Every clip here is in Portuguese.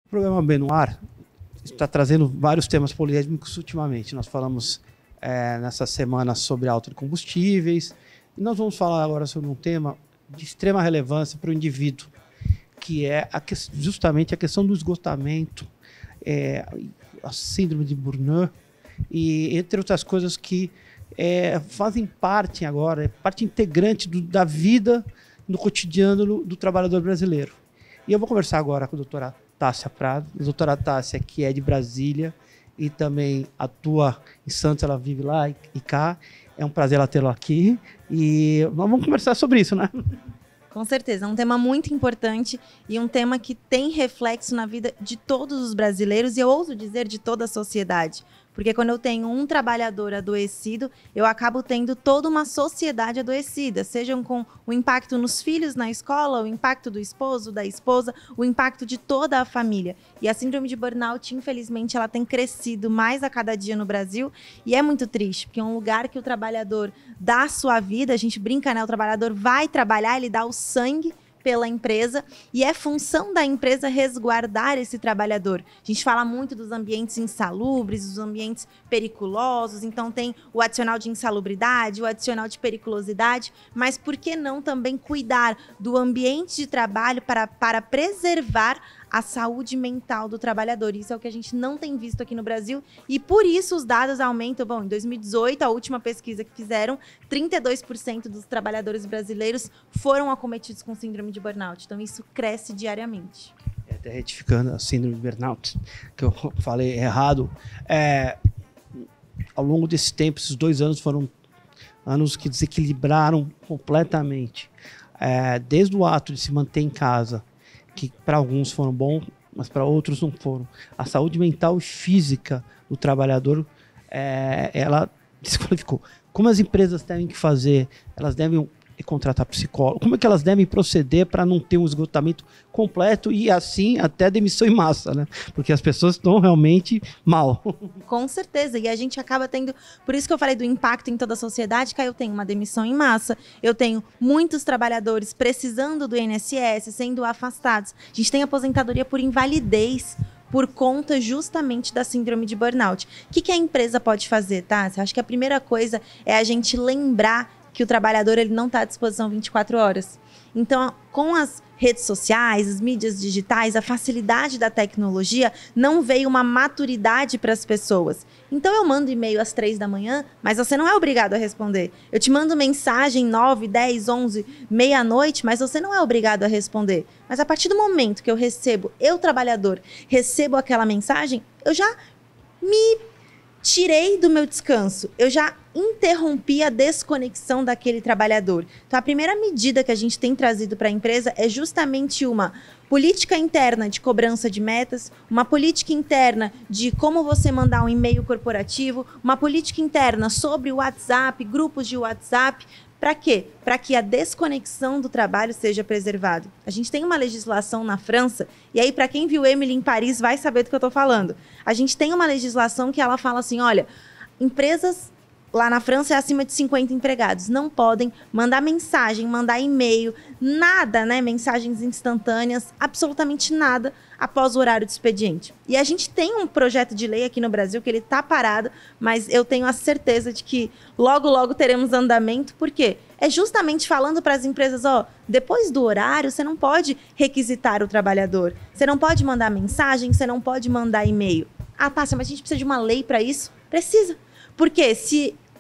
O programa Bem no Ar está trazendo vários temas polêmicos ultimamente. Nós falamos nessa semana sobre alta de combustíveis e nós vamos falar agora sobre um tema de extrema relevância para o indivíduo, que é justamente a questão do esgotamento, a síndrome de Burnout e entre outras coisas que fazem parte agora, parte integrante da vida no cotidiano do trabalhador brasileiro. E eu vou conversar agora com a doutora Tássia Prado. A doutora Tássia, que é de Brasília e também atua em Santos, ela vive lá e cá. É um prazer ela tê-la aqui e vamos conversar sobre isso, né? Com certeza, é um tema muito importante e um tema que tem reflexo na vida de todos os brasileiros e eu ouso dizer de toda a sociedade. Porque quando eu tenho um trabalhador adoecido, eu acabo tendo toda uma sociedade adoecida, sejam com o impacto nos filhos na escola, o impacto do esposo, da esposa, o impacto de toda a família. E a síndrome de burnout, infelizmente, ela tem crescido mais a cada dia no Brasil e é muito triste, porque é um lugar que o trabalhador dá a sua vida, a gente brinca, né? O trabalhador vai trabalhar, ele dá o sangue pela empresa e é função da empresa resguardar esse trabalhador. A gente fala muito dos ambientes insalubres, dos ambientes periculosos, então tem o adicional de insalubridade, o adicional de periculosidade, mas por que não também cuidar do ambiente de trabalho para preservar a saúde mental do trabalhador? Isso é o que a gente não tem visto aqui no Brasil e por isso os dados aumentam. Bom, em 2018, a última pesquisa que fizeram, 32% dos trabalhadores brasileiros foram acometidos com síndrome de burnout. Então isso cresce diariamente. Até retificando a síndrome de burnout, que eu falei errado, ao longo desse tempo, esses 2 anos foram anos que desequilibraram completamente. Desde o ato de se manter em casa, que para alguns foram bons, mas para outros não foram. A saúde mental e física do trabalhador, ela desqualificou. Como as empresas devem que fazer? Elas devem contratar psicólogo. Como é que elas devem proceder para não ter um esgotamento completo e assim até demissão em massa, né? Porque as pessoas estão realmente mal. Com certeza, e a gente acaba tendo, por isso que eu falei do impacto em toda a sociedade, que aí eu tenho uma demissão em massa, eu tenho muitos trabalhadores precisando do INSS, sendo afastados, a gente tem aposentadoria por invalidez, por conta justamente da síndrome de burnout. O que a empresa pode fazer, tá? Eu acho que a primeira coisa é a gente lembrar que o trabalhador ele não está à disposição 24 horas. Então, com as redes sociais, as mídias digitais, a facilidade da tecnologia, não veio uma maturidade para as pessoas. Então, eu mando e-mail às 3 da manhã, mas você não é obrigado a responder. Eu te mando mensagem 9, 10, 11, meia-noite, mas você não é obrigado a responder. Mas a partir do momento que eu trabalhador, recebo aquela mensagem, eu já me tirei do meu descanso, eu já interrompi a desconexão daquele trabalhador. Então, a primeira medida que a gente tem trazido para a empresa é justamente uma política interna de cobrança de metas, uma política interna de como você mandar um e-mail corporativo, uma política interna sobre o WhatsApp, grupos de WhatsApp. Para quê? Para que a desconexão do trabalho seja preservada. A gente tem uma legislação na França, e aí para quem viu Emily em Paris vai saber do que eu estou falando. A gente tem uma legislação que ela fala assim, olha, empresas lá na França é acima de 50 empregados, não podem mandar mensagem, mandar e-mail, nada, né? Mensagens instantâneas, absolutamente nada após o horário de expediente. E a gente tem um projeto de lei aqui no Brasil que ele está parado, mas eu tenho a certeza de que logo, logo teremos andamento, porque é justamente falando para as empresas, depois do horário, você não pode requisitar o trabalhador, você não pode mandar mensagem, você não pode mandar e-mail. Ah, Tássia, mas a gente precisa de uma lei para isso? Precisa. Porque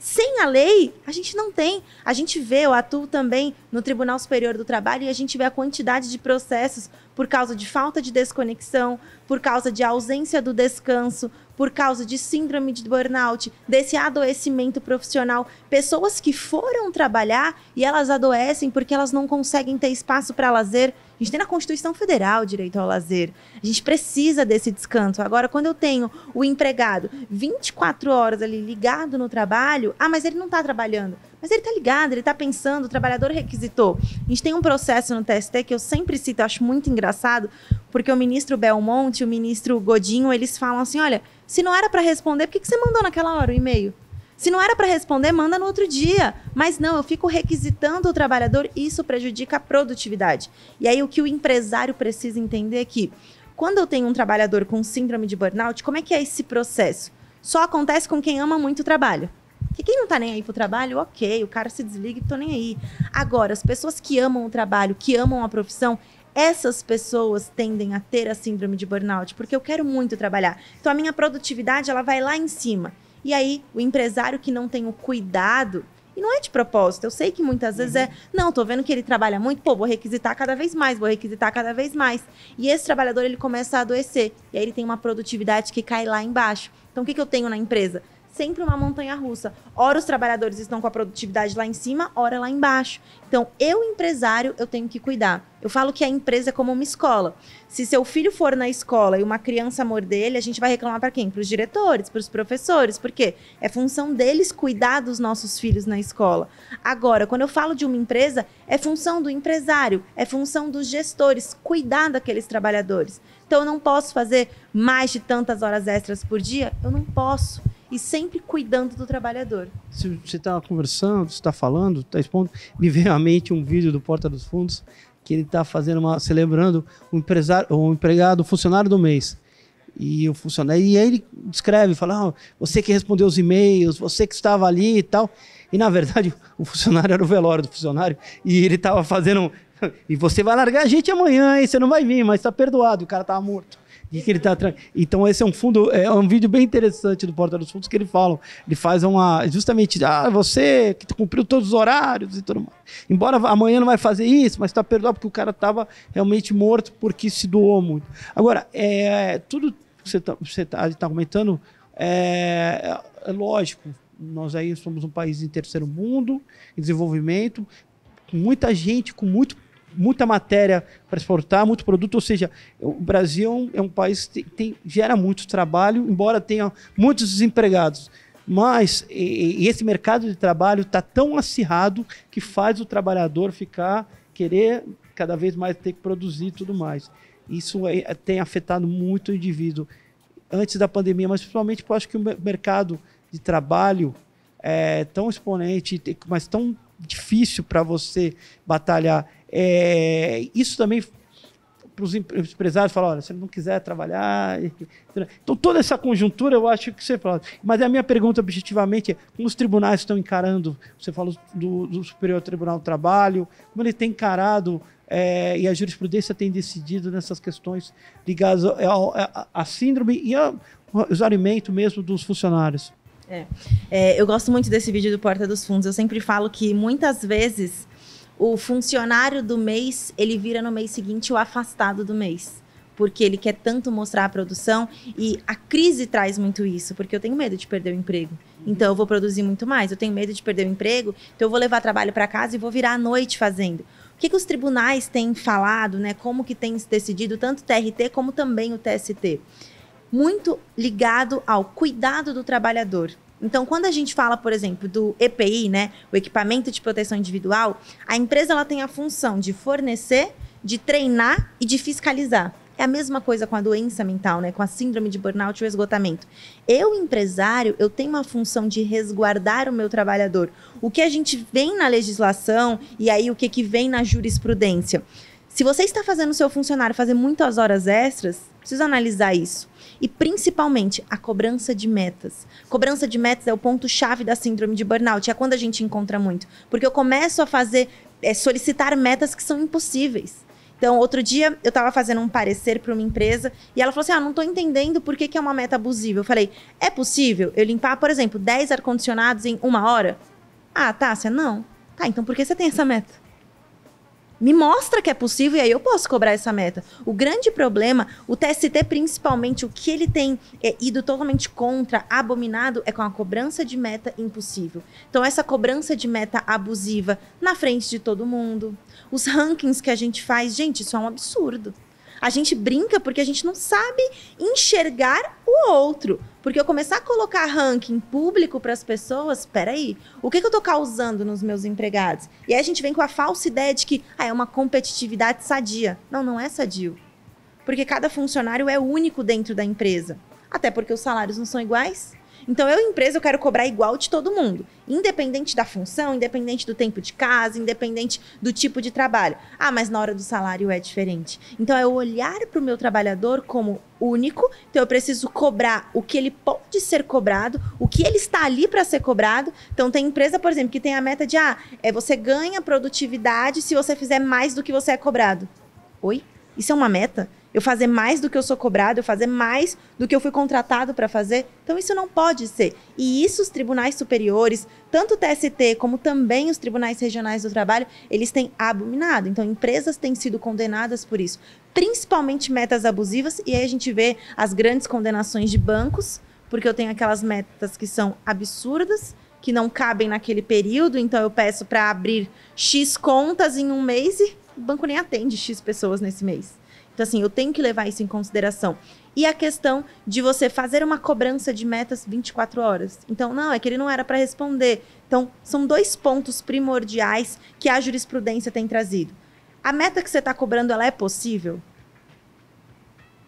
sem a lei, a gente não tem. A gente vê, eu atuo também no Tribunal Superior do Trabalho e a gente vê a quantidade de processos por causa de falta de desconexão, por causa de ausência do descanso, por causa de síndrome de burnout, desse adoecimento profissional. Pessoas que foram trabalhar e elas adoecem porque elas não conseguem ter espaço para lazer. A gente tem na Constituição Federal o direito ao lazer. A gente precisa desse descanso. Agora, quando eu tenho o empregado 24 horas ali ligado no trabalho, mas ele não está trabalhando. Mas ele está ligado, ele está pensando, o trabalhador requisitou. A gente tem um processo no TST que eu sempre cito, eu acho muito engraçado, porque o ministro Belmonte e o ministro Godinho, eles falam assim, olha, se não era para responder, por que você mandou naquela hora o e-mail? Se não era para responder, manda no outro dia. Mas não, eu fico requisitando o trabalhador e isso prejudica a produtividade. E aí o que o empresário precisa entender é que Quando eu tenho um trabalhador com síndrome de burnout, como é que é esse processo? Só acontece com quem ama muito o trabalho. Que quem não tá nem aí pro trabalho, ok, o cara se desliga e tô nem aí. Agora, as pessoas que amam o trabalho, que amam a profissão, essas pessoas tendem a ter a síndrome de burnout, porque eu quero muito trabalhar. Então, a minha produtividade, ela vai lá em cima. E aí, o empresário que não tem o cuidado, e não é de propósito, eu sei que muitas vezes não, tô vendo que ele trabalha muito, pô, vou requisitar cada vez mais, vou requisitar cada vez mais. E esse trabalhador, ele começa a adoecer. E aí, ele tem uma produtividade que cai lá embaixo. Então, o que eu tenho na empresa? Sempre uma montanha-russa. Ora os trabalhadores estão com a produtividade lá em cima, ora lá embaixo. Então, eu, empresário, eu tenho que cuidar. Eu falo que a empresa é como uma escola. Se seu filho for na escola e uma criança morder ele, a gente vai reclamar para quem? Para os diretores, para os professores. Por quê? É função deles cuidar dos nossos filhos na escola. Agora, quando eu falo de uma empresa, é função do empresário, é função dos gestores cuidar daqueles trabalhadores. Então, eu não posso fazer mais de tantas horas extras por dia? Eu não posso. E sempre cuidando do trabalhador. Se você está conversando, você está falando, está expondo, me veio à mente um vídeo do Porta dos Fundos que ele está celebrando um empregado, funcionário do mês. E o funcionário, e aí ele descreve, fala, você que respondeu os e-mails, você que estava ali e tal. E na verdade o funcionário era o velório do funcionário e ele estava fazendo, e você vai largar a gente amanhã, hein? Você não vai vir, mas está perdoado, e o cara estava morto. Então esse é um vídeo bem interessante do Porta dos Fundos que ele faz justamente, você que cumpriu todos os horários e tudo mais. Embora amanhã não vai fazer isso, mas está perdoado porque o cara estava realmente morto porque se doou muito. Agora, tudo que você tá comentando é lógico. Nós aí somos um país em terceiro mundo, em desenvolvimento, com muita gente, com muita matéria para exportar, muito produto, ou seja, o Brasil é um país que gera muito trabalho, embora tenha muitos desempregados, mas esse mercado de trabalho está tão acirrado que faz o trabalhador querer cada vez mais ter que produzir e tudo mais. Isso tem afetado muito o indivíduo antes da pandemia, mas principalmente porque eu acho que o mercado de trabalho é tão exponente, mas tão difícil para você batalhar. Isso também para os empresários falar, olha, se ele não quiser trabalhar. Então, toda essa conjuntura eu acho que você fala. Mas a minha pergunta objetivamente é como os tribunais estão encarando, você falou do Superior Tribunal do Trabalho, como ele tem encarado e a jurisprudência tem decidido nessas questões ligadas à síndrome e ao usuário mesmo dos funcionários. Eu gosto muito desse vídeo do Porta dos Fundos. Eu sempre falo que muitas vezes o funcionário do mês, ele vira no mês seguinte o afastado do mês. Porque ele quer tanto mostrar a produção e a crise traz muito isso, porque eu tenho medo de perder o emprego. Então eu vou produzir muito mais, eu tenho medo de perder o emprego, então eu vou levar trabalho para casa e vou virar à noite fazendo. O que os tribunais têm falado, né? Como que tem se decidido, tanto o TRT como também o TST? Muito ligado ao cuidado do trabalhador. Então, quando a gente fala, por exemplo, do EPI, né, o equipamento de proteção individual, a empresa ela tem a função de fornecer, de treinar e de fiscalizar. É a mesma coisa com a doença mental, né, com a síndrome de burnout e o esgotamento. Eu, empresário, eu tenho uma função de resguardar o meu trabalhador. O que a gente vê na legislação e aí o que vem na jurisprudência. Se você está fazendo o seu funcionário fazer muitas horas extras, precisa analisar isso. E, principalmente, a cobrança de metas. Cobrança de metas é o ponto-chave da síndrome de burnout. É quando a gente encontra muito. Porque eu começo a solicitar metas que são impossíveis. Então, outro dia, eu estava fazendo um parecer para uma empresa e ela falou assim, não estou entendendo por que é uma meta abusiva. Eu falei, é possível eu limpar, por exemplo, 10 ar-condicionados em 1 hora? Tássia, não. Tá, então por que você tem essa meta? Me mostra que é possível e aí eu posso cobrar essa meta. O grande problema, o TST principalmente, o que ele tem ido totalmente contra, abominado, é com a cobrança de meta impossível. Então essa cobrança de meta abusiva na frente de todo mundo. Os rankings que a gente faz, gente, isso é um absurdo. A gente brinca porque a gente não sabe enxergar o outro. Porque eu começar a colocar ranking público para as pessoas, peraí, o que eu estou causando nos meus empregados? E aí a gente vem com a falsa ideia de que é uma competitividade sadia. Não, não é sadio. Porque cada funcionário é único dentro da empresa. Até porque os salários não são iguais. Então, empresa, eu quero cobrar igual de todo mundo. Independente da função, independente do tempo de casa, independente do tipo de trabalho. Ah, mas na hora do salário é diferente. Então, é eu olhar para o meu trabalhador como único. Então, eu preciso cobrar o que ele pode ser cobrado, o que ele está ali para ser cobrado. Então, tem empresa, por exemplo, que tem a meta de, você ganha produtividade se você fizer mais do que você é cobrado. Oi? Isso é uma meta? Eu fazer mais do que eu sou cobrado, eu fazer mais do que eu fui contratado para fazer? Então, isso não pode ser. E isso os tribunais superiores, tanto o TST como também os tribunais regionais do trabalho, eles têm abominado. Então, empresas têm sido condenadas por isso. Principalmente metas abusivas. E aí a gente vê as grandes condenações de bancos, porque eu tenho aquelas metas que são absurdas, que não cabem naquele período. Então, eu peço para abrir X contas em um mês e o banco nem atende X pessoas nesse mês. Então, assim, eu tenho que levar isso em consideração. E a questão de você fazer uma cobrança de metas 24 horas. Então, não, é que ele não era para responder. Então, são 2 pontos primordiais que a jurisprudência tem trazido. A meta que você está cobrando, ela é possível?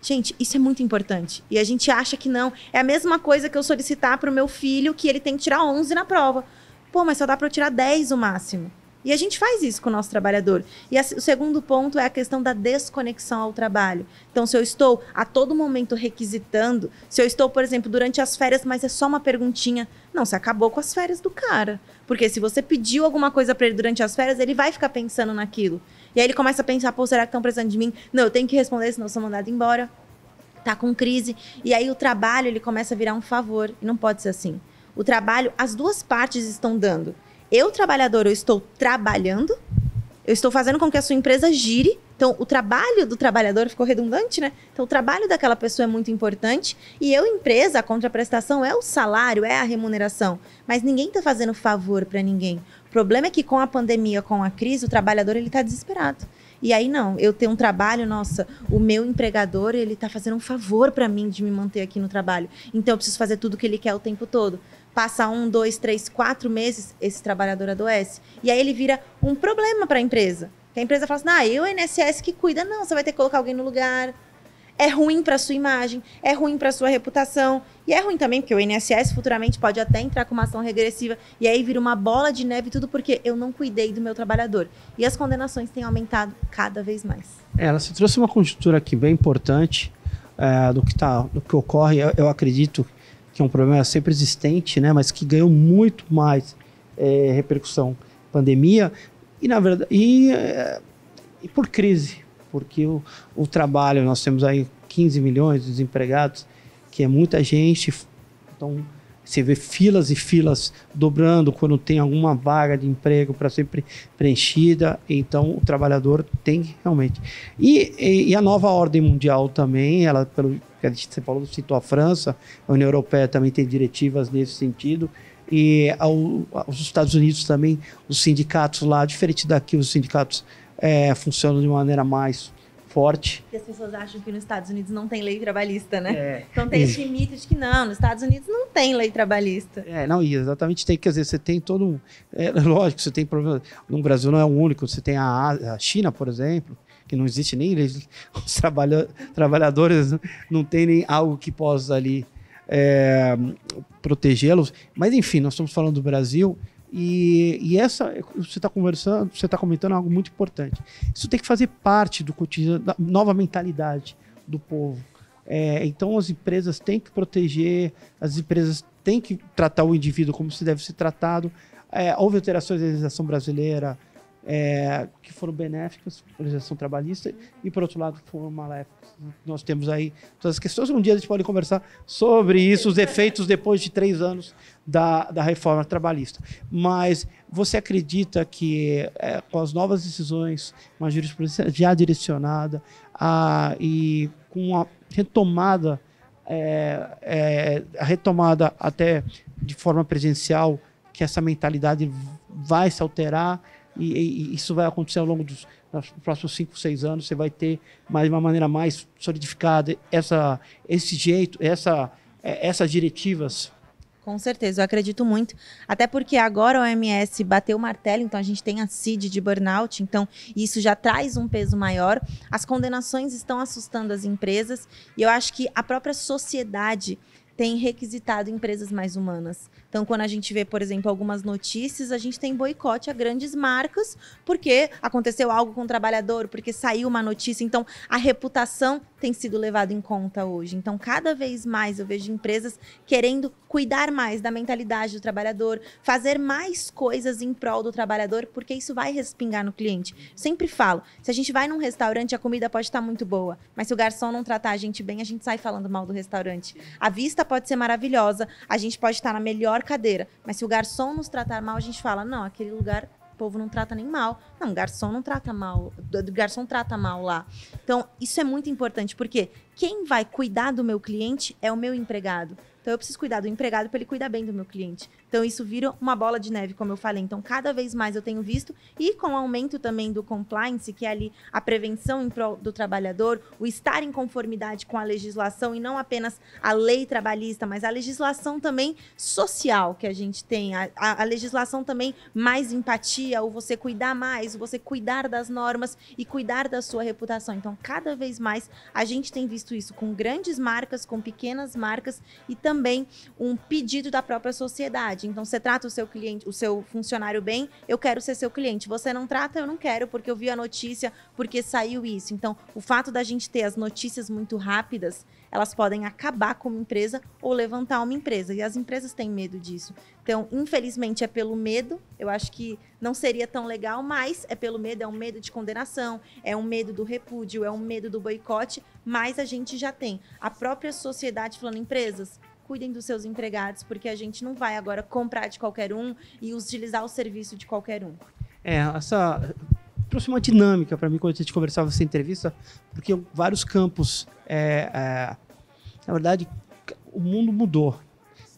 Gente, isso é muito importante. E a gente acha que não. É a mesma coisa que eu solicitar para o meu filho que ele tem que tirar 11 na prova. Pô, mas só dá para eu tirar 10 o máximo. E a gente faz isso com o nosso trabalhador. E o segundo ponto é a questão da desconexão ao trabalho. Então, se eu estou a todo momento requisitando, se eu estou, por exemplo, durante as férias, mas é só uma perguntinha, não, você acabou com as férias do cara. Porque se você pediu alguma coisa para ele durante as férias, ele vai ficar pensando naquilo. E aí ele começa a pensar, pô, será que estão precisando de mim? Não, eu tenho que responder, senão eu sou mandado embora. Tá com crise. E aí o trabalho, ele começa a virar um favor. E não pode ser assim. O trabalho, as duas partes estão dando. Eu, trabalhador, eu estou trabalhando, eu estou fazendo com que a sua empresa gire. Então, o trabalho do trabalhador ficou redundante, né? Então, o trabalho daquela pessoa é muito importante. E eu, empresa, a contraprestação é o salário, é a remuneração. Mas ninguém está fazendo favor para ninguém. O problema é que com a pandemia, com a crise, o trabalhador ele está desesperado. E aí, não, eu tenho um trabalho, nossa, o meu empregador, ele está fazendo um favor para mim de me manter aqui no trabalho. Então, eu preciso fazer tudo o que ele quer o tempo todo. Passa 1, 2, 3, 4 meses, esse trabalhador adoece. E aí ele vira um problema para a empresa. Que a empresa fala assim, eu, INSS que cuida. Não, você vai ter que colocar alguém no lugar. É ruim para a sua imagem, é ruim para a sua reputação. E é ruim também, porque o INSS futuramente pode até entrar com uma ação regressiva. E aí vira uma bola de neve, tudo porque eu não cuidei do meu trabalhador. E as condenações têm aumentado cada vez mais. Ela se trouxe uma conjuntura aqui bem importante do que ocorre. Eu acredito que é um problema sempre existente, né, mas que ganhou muito mais repercussão pandemia e na verdade e por crise, porque o trabalho, nós temos aí 15 milhões de desempregados, que é muita gente. Então você vê filas e filas dobrando quando tem alguma vaga de emprego para ser preenchida. Então o trabalhador tem realmente. E a nova ordem mundial também, ela, pelo que você falou, citou a França, a União Europeia também tem diretivas nesse sentido. E os Estados Unidos também, os sindicatos lá, diferente daqui, os sindicatos funcionam de maneira mais forte. E as pessoas acham que nos Estados Unidos não tem lei trabalhista, né? Então tem esse mito de que não, nos Estados Unidos não tem lei trabalhista. Não, e exatamente tem, quer dizer, você tem todo um... lógico, você tem problema, no Brasil não é o único, você tem a China, por exemplo, que não existe nem lei, os trabalhadores não tem nem algo que possa ali protegê-los, mas enfim, nós estamos falando do Brasil. E essa, você está comentando algo muito importante. Isso tem que fazer parte do cotidiano, da nova mentalidade do povo. Então as empresas têm que proteger, as empresas têm que tratar o indivíduo como se deve ser tratado. Houve alterações da legislação brasileira que foram benéficas, a legislação trabalhista, e por outro lado foram maléficas. Nós temos aí todas as questões. Um dia a gente pode conversar sobre isso, os efeitos depois de 3 anos da reforma trabalhista. Mas você acredita que com as novas decisões, uma jurisprudência já direcionada e com a retomada até de forma presencial, que essa mentalidade vai se alterar? E isso vai acontecer ao longo dos próximos 5, 6 anos. Você vai ter de uma maneira mais solidificada esse jeito, essas diretivas. Com certeza, eu acredito muito. Até porque agora a OMS bateu o martelo, então a gente tem a CID de burnout, então isso já traz um peso maior. As condenações estão assustando as empresas e eu acho que a própria sociedade tem requisitado empresas mais humanas. Então, quando a gente vê, por exemplo, algumas notícias, a gente tem boicote a grandes marcas, porque aconteceu algo com o trabalhador, porque saiu uma notícia. Então, a reputação tem sido levada em conta hoje. Então, cada vez mais eu vejo empresas querendo cuidar mais da mentalidade do trabalhador, fazer mais coisas em prol do trabalhador, porque isso vai respingar no cliente. Sempre falo, se a gente vai num restaurante, a comida pode estar muito boa, mas se o garçom não tratar a gente bem, a gente sai falando mal do restaurante. A vista pode ser maravilhosa, a gente pode estar na melhor cadeira, mas se o garçom nos tratar mal, a gente fala, não, aquele lugar o povo não trata nem mal. Não, o garçom não trata mal, o garçom trata mal lá. Então, isso é muito importante, porque quem vai cuidar do meu cliente é o meu empregado. Então, eu preciso cuidar do empregado para ele cuidar bem do meu cliente. Então, isso vira uma bola de neve, como eu falei. Então, cada vez mais eu tenho visto, e com o aumento também do compliance, que é ali a prevenção em prol do trabalhador, o estar em conformidade com a legislação, e não apenas a lei trabalhista, mas a legislação também social que a gente tem, a legislação também mais empatia, o você cuidar mais, o você cuidar das normas e cuidar da sua reputação. Então, cada vez mais a gente tem visto isso com grandes marcas, com pequenas marcas, e também um pedido da própria sociedade. Então, você trata o seu cliente, o seu funcionário bem, eu quero ser seu cliente. Você não trata, eu não quero, porque eu vi a notícia, porque saiu isso. Então, o fato da gente ter as notícias muito rápidas, elas podem acabar com uma empresa ou levantar uma empresa. E as empresas têm medo disso. Então, infelizmente, é pelo medo. Eu acho que não seria tão legal, mas é pelo medo, é um medo de condenação, é um medo do repúdio, é um medo do boicote, mas a gente já tem a própria sociedade falando, empresas, cuidem dos seus empregados, porque a gente não vai agora comprar de qualquer um e utilizar o serviço de qualquer um. Essa trouxe uma dinâmica para mim quando a gente conversava essa entrevista, porque vários campos, na verdade, o mundo mudou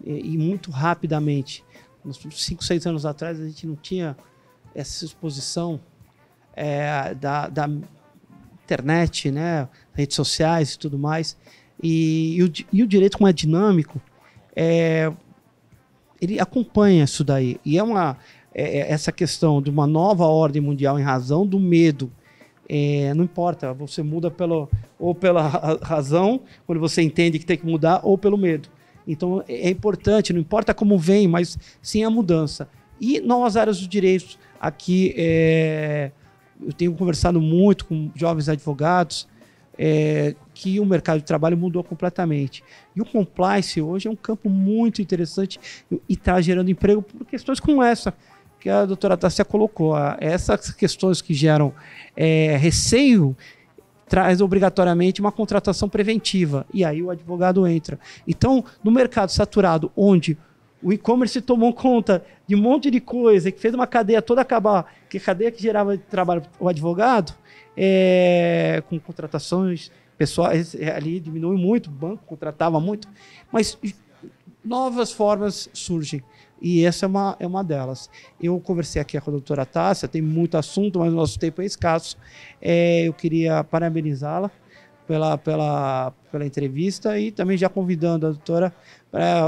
e muito rapidamente. Uns 5, 6 anos atrás a gente não tinha essa exposição da internet, né, redes sociais e tudo mais. E o direito, como é dinâmico, ele acompanha isso daí. E essa questão de uma nova ordem mundial em razão do medo. Não importa, você muda ou pela razão, quando você entende que tem que mudar, ou pelo medo. Então, é importante, não importa como vem, mas sim a mudança. E novas áreas do direito. Aqui, eu tenho conversado muito com jovens advogados, que o mercado de trabalho mudou completamente. E o compliance hoje é um campo muito interessante e está gerando emprego por questões como essa que a doutora Tássia colocou. Essas questões que geram receio traz obrigatoriamente uma contratação preventiva. E aí o advogado entra. Então, no mercado saturado, onde o e-commerce tomou conta de um monte de coisa, que fez uma cadeia toda acabar, que a cadeia que gerava trabalho para o advogado, com contratações pessoais, ali diminui muito, o banco contratava muito, mas novas formas surgem. E essa é uma delas. Eu conversei aqui com a doutora Tássia, tem muito assunto, mas o nosso tempo é escasso. Eu queria parabenizá-la pela entrevista e também já convidando a doutora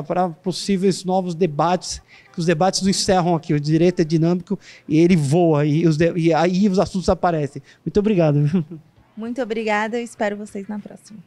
para possíveis novos debates, que os debates não encerram aqui. O direito é dinâmico e ele voa, e aí os assuntos aparecem. Muito obrigado. Muito obrigada, eu espero vocês na próxima.